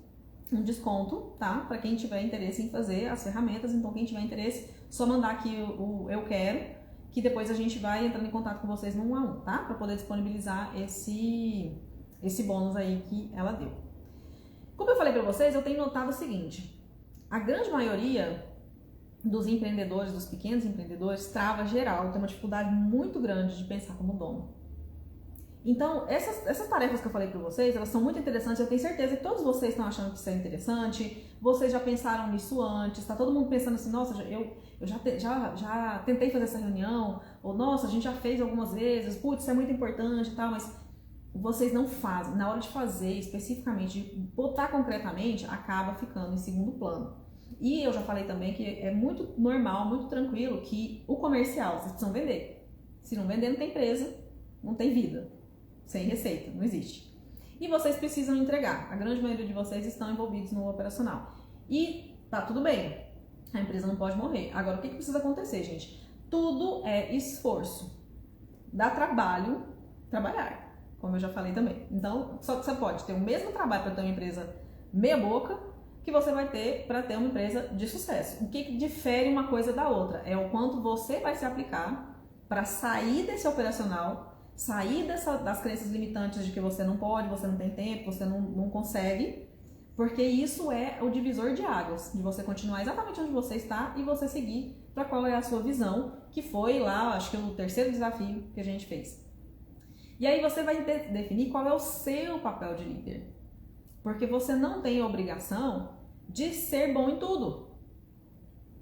Speaker 1: um desconto, tá? Para quem tiver interesse em fazer as ferramentas. Então, quem tiver interesse, só mandar aqui o eu quero, que depois a gente vai entrando em contato com vocês no 1 a 1, tá? Para poder disponibilizar esse bônus aí que ela deu. Como eu falei para vocês, eu tenho notado o seguinte: a grande maioria dos empreendedores, dos pequenos empreendedores, trava geral, tem uma dificuldade muito grande de pensar como dono. Então, essas tarefas que eu falei para vocês, elas são muito interessantes, eu tenho certeza que todos vocês estão achando que isso é interessante, vocês já pensaram nisso antes, tá todo mundo pensando assim, nossa, eu já tentei fazer essa reunião, ou nossa, a gente já fez algumas vezes, putz, isso é muito importante e tal, mas vocês não fazem. Na hora de fazer, especificamente, de botar concretamente, acaba ficando em segundo plano. E eu já falei também que é muito normal, muito tranquilo que o comercial, vocês precisam vender. Se não vender, não tem empresa, não tem vida. Sem receita, não existe. E vocês precisam entregar. A grande maioria de vocês estão envolvidos no operacional. E tá tudo bem, a empresa não pode morrer. Agora, o que precisa acontecer, gente? Tudo é esforço. Dá trabalho trabalhar, como eu já falei também. Então, só que você pode ter o mesmo trabalho para ter uma empresa meia boca que você vai ter para ter uma empresa de sucesso. O que difere uma coisa da outra? É o quanto você vai se aplicar para sair desse operacional, sair das crenças limitantes de que você não pode, você não tem tempo, você não consegue, porque isso é o divisor de águas, de você continuar exatamente onde você está e você seguir para qual é a sua visão, que foi lá, acho que o terceiro desafio que a gente fez. E aí você vai definir qual é o seu papel de líder, porque você não tem a obrigação de ser bom em tudo.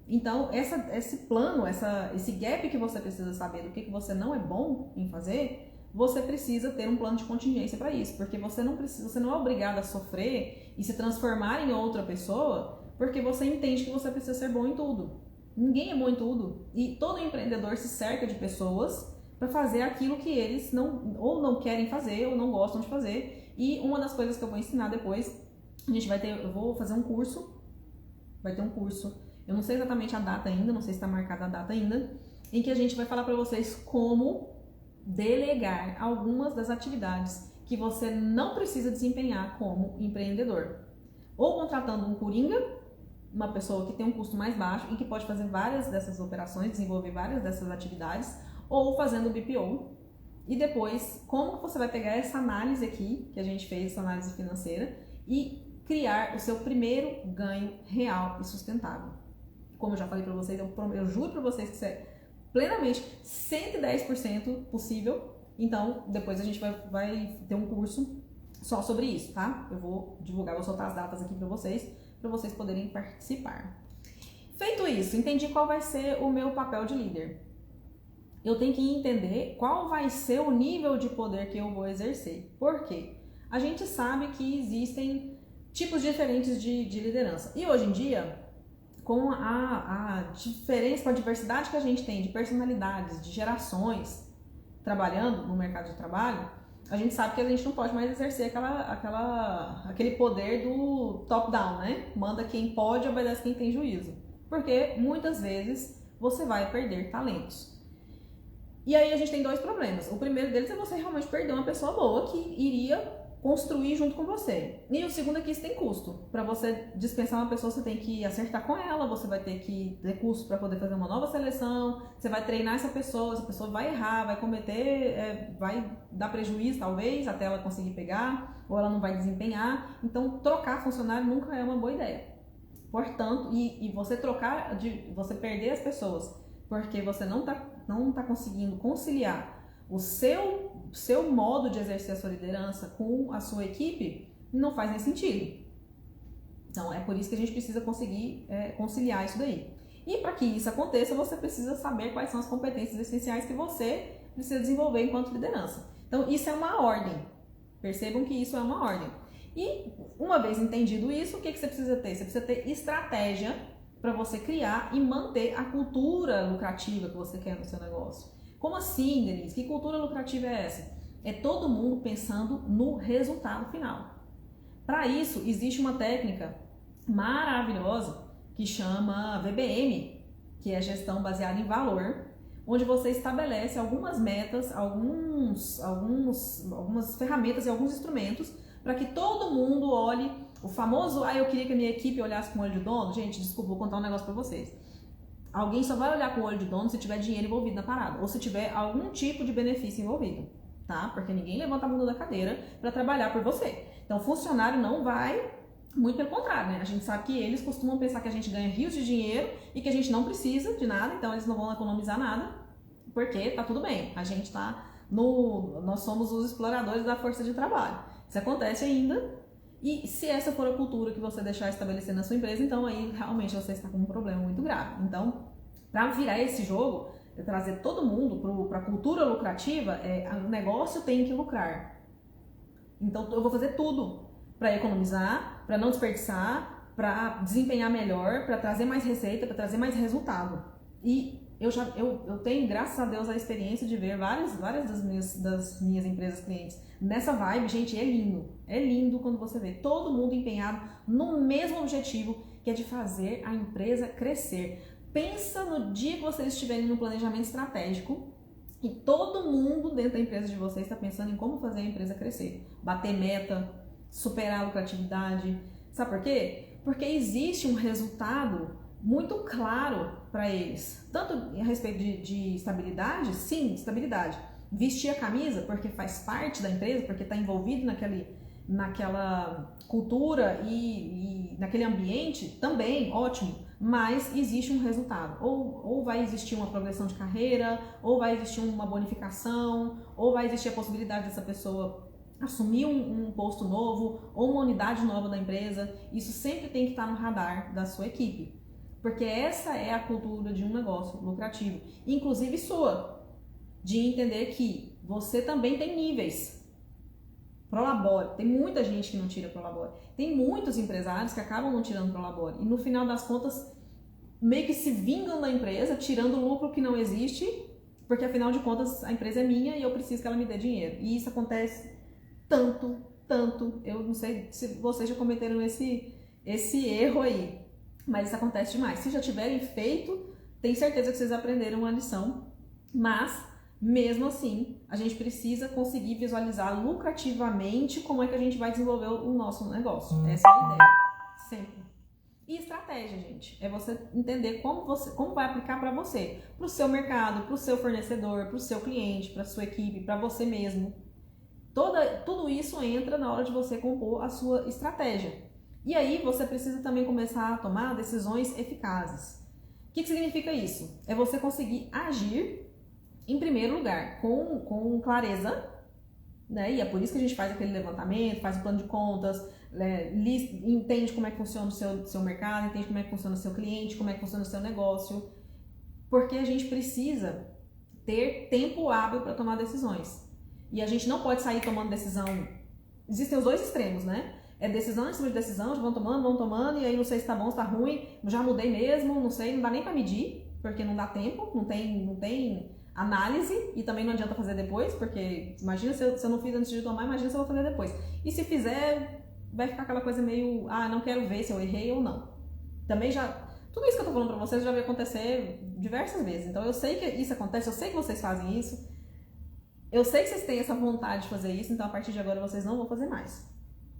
Speaker 1: Então, esse plano, esse gap que você precisa saber do que você não é bom em fazer, você precisa ter um plano de contingência para isso, porque você não é obrigado a sofrer e se transformar em outra pessoa, porque você entende que você precisa ser bom em tudo. Ninguém é bom em tudo, e todo empreendedor se cerca de pessoas para fazer aquilo que eles não querem fazer ou não gostam de fazer. E uma das coisas que eu vou ensinar depois, eu vou fazer um curso, vai ter um curso. Eu não sei exatamente a data ainda, não sei se está marcada a data ainda, em que a gente vai falar para vocês como delegar algumas das atividades que você não precisa desempenhar como empreendedor. Ou contratando um coringa, uma pessoa que tem um custo mais baixo e que pode fazer várias dessas operações, desenvolver várias dessas atividades, ou fazendo o BPO. E depois, como você vai pegar essa análise aqui, que a gente fez, essa análise financeira, e criar o seu primeiro ganho real e sustentável. Como eu já falei para vocês, eu juro para vocês que isso é plenamente 110% possível. Então, depois a gente vai ter um curso só sobre isso, tá? Eu vou divulgar, vou soltar as datas aqui para vocês poderem participar. Feito isso, entendi qual vai ser o meu papel de líder. Eu tenho que entender qual vai ser o nível de poder que eu vou exercer. Por quê? A gente sabe que existem tipos diferentes de liderança. E hoje em dia, com a diferença, com a diversidade que a gente tem de personalidades, de gerações trabalhando no mercado de trabalho, a gente sabe que a gente não pode mais exercer aquele poder do top-down, né? Manda quem pode, obedece quem tem juízo. Porque muitas vezes você vai perder talentos. E aí a gente tem dois problemas. O primeiro deles é você realmente perder uma pessoa boa que iria construir junto com você. E o segundo é que isso tem custo. Para você dispensar uma pessoa, você tem que acertar com ela, você vai ter que ter custo para poder fazer uma nova seleção, você vai treinar essa pessoa vai errar, vai cometer, vai dar prejuízo talvez, até ela conseguir pegar, ou ela não vai desempenhar. Então, trocar funcionário nunca é uma boa ideia. Portanto, e você você perder as pessoas, porque você não tá conseguindo conciliar o seu modo de exercer a sua liderança com a sua equipe, não faz nem sentido. Então, é por isso que a gente precisa conseguir conciliar isso daí. E para que isso aconteça, você precisa saber quais são as competências essenciais que você precisa desenvolver enquanto liderança. Então, isso é uma ordem. Percebam que isso é uma ordem. E, uma vez entendido isso, o que você precisa ter? Você precisa ter estratégia para você criar e manter a cultura lucrativa que você quer no seu negócio. Como assim, Denise? Que cultura lucrativa é essa? É todo mundo pensando no resultado final. Para isso, existe uma técnica maravilhosa que chama VBM, que é gestão baseada em valor, onde você estabelece algumas metas, algumas ferramentas e alguns instrumentos para que todo mundo olhe o famoso, eu queria que a minha equipe olhasse com o olho de dono. Gente, desculpa, vou contar um negócio para vocês. Alguém só vai olhar com o olho de dono se tiver dinheiro envolvido na parada, ou se tiver algum tipo de benefício envolvido, tá? Porque ninguém levanta a bunda da cadeira para trabalhar por você. Então, o funcionário não vai Muito pelo contrário, né? A gente sabe que eles costumam pensar que a gente ganha rios de dinheiro e que a gente não precisa de nada, então eles não vão economizar nada, porque tá tudo bem. A gente tá nós somos os exploradores da força de trabalho. Isso acontece ainda. E se essa for a cultura que você deixar estabelecer na sua empresa, então aí realmente você está com um problema muito grave. Então, para virar esse jogo, trazer todo mundo para a cultura lucrativa, o negócio tem que lucrar. Então eu vou fazer tudo para economizar, para não desperdiçar, para desempenhar melhor, para trazer mais receita, para trazer mais resultado. E eu tenho, graças a Deus, a experiência de ver várias das minhas empresas clientes nessa vibe. Gente, é lindo. É lindo quando você vê todo mundo empenhado no mesmo objetivo, que é de fazer a empresa crescer. Pensa no dia que vocês estiverem no planejamento estratégico e todo mundo dentro da empresa de vocês está pensando em como fazer a empresa crescer, bater meta, superar a lucratividade. Sabe por quê? Porque existe um resultado muito claro para eles, tanto a respeito de estabilidade, sim, estabilidade. Vestir a camisa porque faz parte da empresa, porque está envolvido naquela cultura e naquele ambiente, também, ótimo. Mas existe um resultado, ou vai existir uma progressão de carreira, ou vai existir uma bonificação, ou vai existir a possibilidade dessa pessoa assumir um posto novo, ou uma unidade nova da empresa. Isso sempre tem que estar no radar da sua equipe, porque essa é a cultura de um negócio lucrativo, inclusive sua, de entender que você também tem níveis. Prolabore. Tem muita gente que não tira Prolabore. Tem muitos empresários que acabam não tirando Prolabore. E no final das contas, meio que se vingam da empresa, tirando lucro que não existe, porque afinal de contas a empresa é minha e eu preciso que ela me dê dinheiro. E isso acontece tanto. Eu não sei se vocês já cometeram esse erro aí, mas isso acontece demais. Se já tiverem feito, tenho certeza que vocês aprenderam a lição, mas mesmo assim, a gente precisa conseguir visualizar lucrativamente como é que a gente vai desenvolver o nosso negócio. Essa é a ideia, sempre. E estratégia, gente, é você entender como vai aplicar para você, para o seu mercado, para o seu fornecedor, para o seu cliente, para a sua equipe, para você mesmo. Tudo isso entra na hora de você compor a sua estratégia. E aí você precisa também começar a tomar decisões eficazes. O que significa isso? É você conseguir agir em primeiro lugar, com clareza, né? E é por isso que a gente faz aquele levantamento, faz o plano de contas, entende como é que funciona o seu mercado, entende como é que funciona o seu cliente, como é que funciona o seu negócio, porque a gente precisa ter tempo hábil para tomar decisões. E a gente não pode sair tomando decisão. Existem os dois extremos, né? É decisão em cima de decisão, vão tomando, e aí não sei se tá bom, se tá ruim, já mudei mesmo, não sei, não dá nem para medir, porque não dá tempo, não tem análise, e também não adianta fazer depois, porque imagina se eu não fiz antes de tomar, imagina se eu vou fazer depois. E se fizer, vai ficar aquela coisa meio, não quero ver se eu errei ou não. Também tudo isso que eu tô falando pra vocês já vai acontecer diversas vezes, então eu sei que isso acontece, eu sei que vocês fazem isso, eu sei que vocês têm essa vontade de fazer isso, então a partir de agora vocês não vão fazer mais.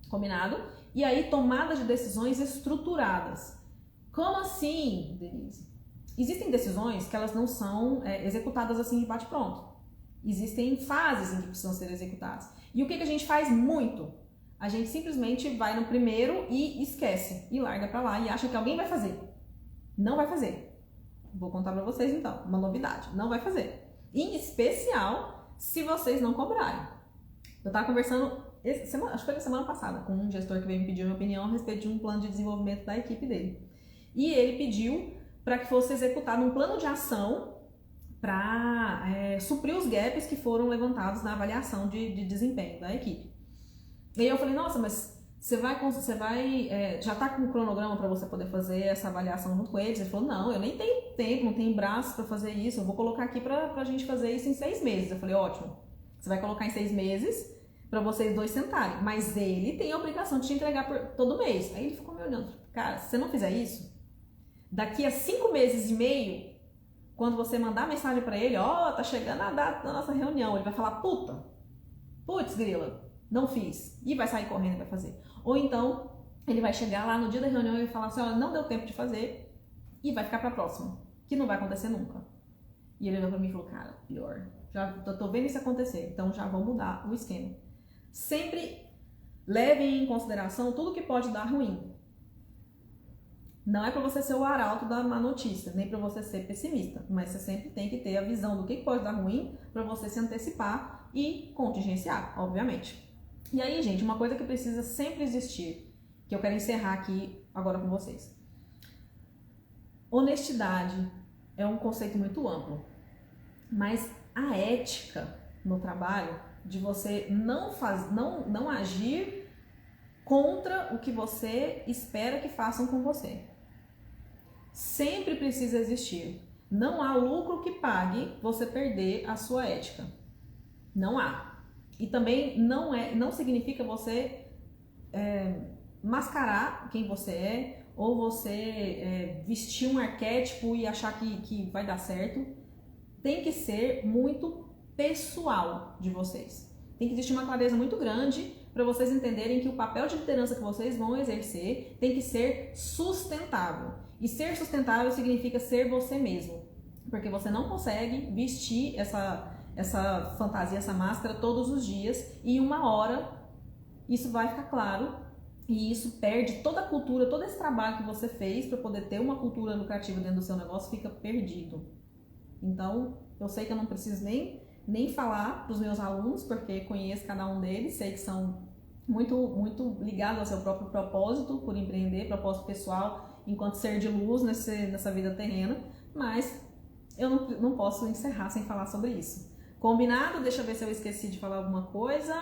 Speaker 1: Combinado? E aí, tomada de decisões estruturadas. Como assim, Denise? Existem decisões que elas não são executadas assim de bate-pronto. Existem fases em que precisam ser executadas. E o que a gente faz muito? A gente simplesmente vai no primeiro e esquece. E larga pra lá e acha que alguém vai fazer. Não vai fazer. Vou contar pra vocês então, uma novidade. Não vai fazer. Em especial, se vocês não cobrarem. Eu tava conversando, acho que foi na semana passada, com um gestor que veio me pedir a minha opinião a respeito de um plano de desenvolvimento da equipe dele. E ele pediu para que fosse executado um plano de ação para suprir os gaps que foram levantados na avaliação de desempenho da equipe. E aí eu falei, nossa, mas você vai já está com um cronograma para você poder fazer essa avaliação junto com eles? Ele falou, não, eu nem tenho tempo, não tenho braço para fazer isso, eu vou colocar aqui para a gente fazer isso em 6 meses. Eu falei, ótimo, você vai colocar em 6 meses para vocês dois sentarem, mas ele tem a obrigação de te entregar todo mês. Aí ele ficou me olhando, cara, se você não fizer isso, daqui a 5 meses e meio, quando você mandar mensagem para ele, tá chegando a data da nossa reunião, ele vai falar, putz grila, não fiz, e vai sair correndo e vai fazer. Ou então, ele vai chegar lá no dia da reunião e vai falar assim, não deu tempo de fazer, e vai ficar para a próxima, que não vai acontecer nunca. E ele olhou para mim e falou, cara, pior, já tô vendo isso acontecer, então já vou mudar o esquema. Sempre Levem em consideração tudo que pode dar ruim. Não é para você ser o arauto da má notícia, nem para você ser pessimista, mas você sempre tem que ter a visão do que pode dar ruim para você se antecipar e contingenciar, obviamente. E aí, gente, uma coisa que precisa sempre existir, que eu quero encerrar aqui agora com vocês. Honestidade é um conceito muito amplo, mas a ética no trabalho de você não agir contra o que você espera que façam com você. Sempre precisa existir. Não há lucro que pague você perder a sua ética. Não há. E também não significa você mascarar quem você é ou você vestir um arquétipo e achar que vai dar certo. Tem que ser muito pessoal de vocês. Tem que existir uma clareza muito grande para vocês entenderem que o papel de liderança que vocês vão exercer tem que ser sustentável. E ser sustentável significa ser você mesmo, porque você não consegue vestir essa fantasia, essa máscara todos os dias e em uma hora isso vai ficar claro e isso perde toda a cultura, todo esse trabalho que você fez para poder ter uma cultura lucrativa dentro do seu negócio fica perdido. Então, eu sei que eu não preciso nem falar para os meus alunos, porque conheço cada um deles, sei que são muito ligados ao seu próprio propósito por empreender, propósito pessoal, enquanto ser de luz nessa vida terrena, mas eu não posso encerrar sem falar sobre isso. Combinado? Deixa eu ver se eu esqueci de falar alguma coisa.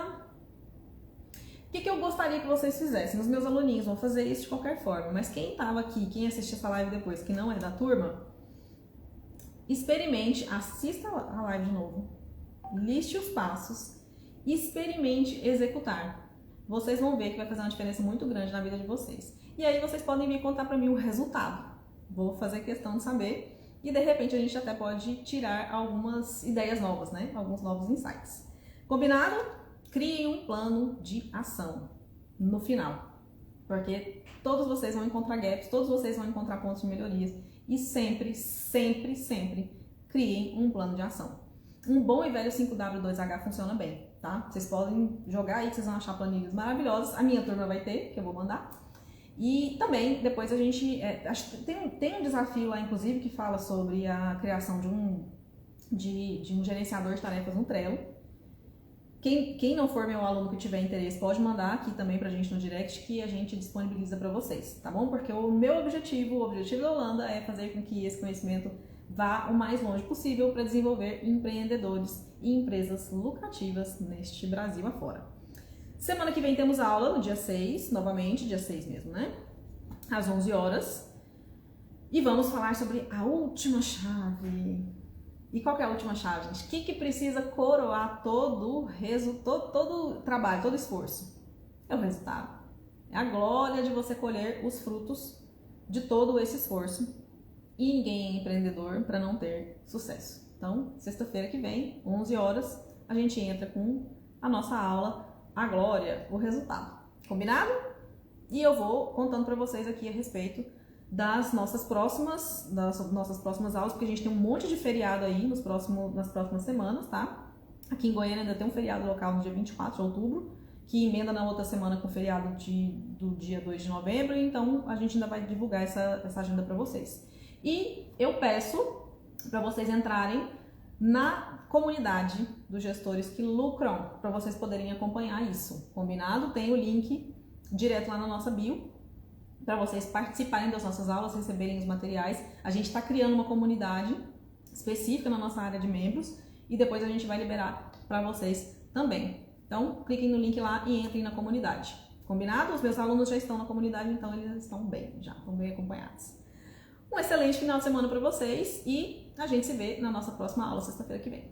Speaker 1: O que eu gostaria que vocês fizessem? Os meus aluninhos vão fazer isso de qualquer forma, mas quem estava aqui, quem assistiu essa live depois, que não é da turma, experimente, assista a live de novo, liste os passos, experimente executar. Vocês vão ver que vai fazer uma diferença muito grande na vida de vocês. E aí vocês podem vir contar para mim o resultado. Vou fazer questão de saber e de repente a gente até pode tirar algumas ideias novas, né? Alguns novos insights. Combinado? Criem um plano de ação no final. Porque todos vocês vão encontrar gaps, todos vocês vão encontrar pontos de melhorias e sempre criem um plano de ação. Um bom e velho 5W2H funciona bem, tá? Vocês podem jogar aí que vocês vão achar planilhas maravilhosas. A minha turma vai ter, que eu vou mandar. E também, depois a gente... tem um desafio lá, inclusive, que fala sobre a criação de um gerenciador de tarefas no Trello. Quem não for meu aluno que tiver interesse, pode mandar aqui também pra gente no direct, que a gente disponibiliza para vocês, tá bom? Porque o meu objetivo, o objetivo da Holanda é fazer com que esse conhecimento vá o mais longe possível para desenvolver empreendedores e empresas lucrativas neste Brasil afora. Semana que vem temos aula no dia 6, novamente, dia 6 mesmo, né? Às 11 horas. E vamos falar sobre a última chave. E qual que é a última chave, gente? O que precisa coroar todo o trabalho, todo o esforço? É o resultado. É a glória de você colher os frutos de todo esse esforço. E ninguém é empreendedor para não ter sucesso. Então, sexta-feira que vem, 11 horas, a gente entra com a nossa aula, a glória, o resultado. Combinado? E eu vou contando para vocês aqui a respeito das nossas próximas aulas, porque a gente tem um monte de feriado aí nas próximas semanas, tá? Aqui em Goiânia ainda tem um feriado local no dia 24 de outubro, que emenda na outra semana com o feriado do dia 2 de novembro, então a gente ainda vai divulgar essa agenda para vocês. E eu peço para vocês entrarem na comunidade dos gestores que lucram, para vocês poderem acompanhar isso, combinado? Tem o link direto lá na nossa bio, para vocês participarem das nossas aulas, receberem os materiais. A gente está criando uma comunidade específica na nossa área de membros e depois a gente vai liberar para vocês também. Então, cliquem no link lá e entrem na comunidade. Combinado? Os meus alunos já estão na comunidade, então eles estão bem acompanhados. Um excelente final de semana para vocês e a gente se vê na nossa próxima aula, sexta-feira que vem.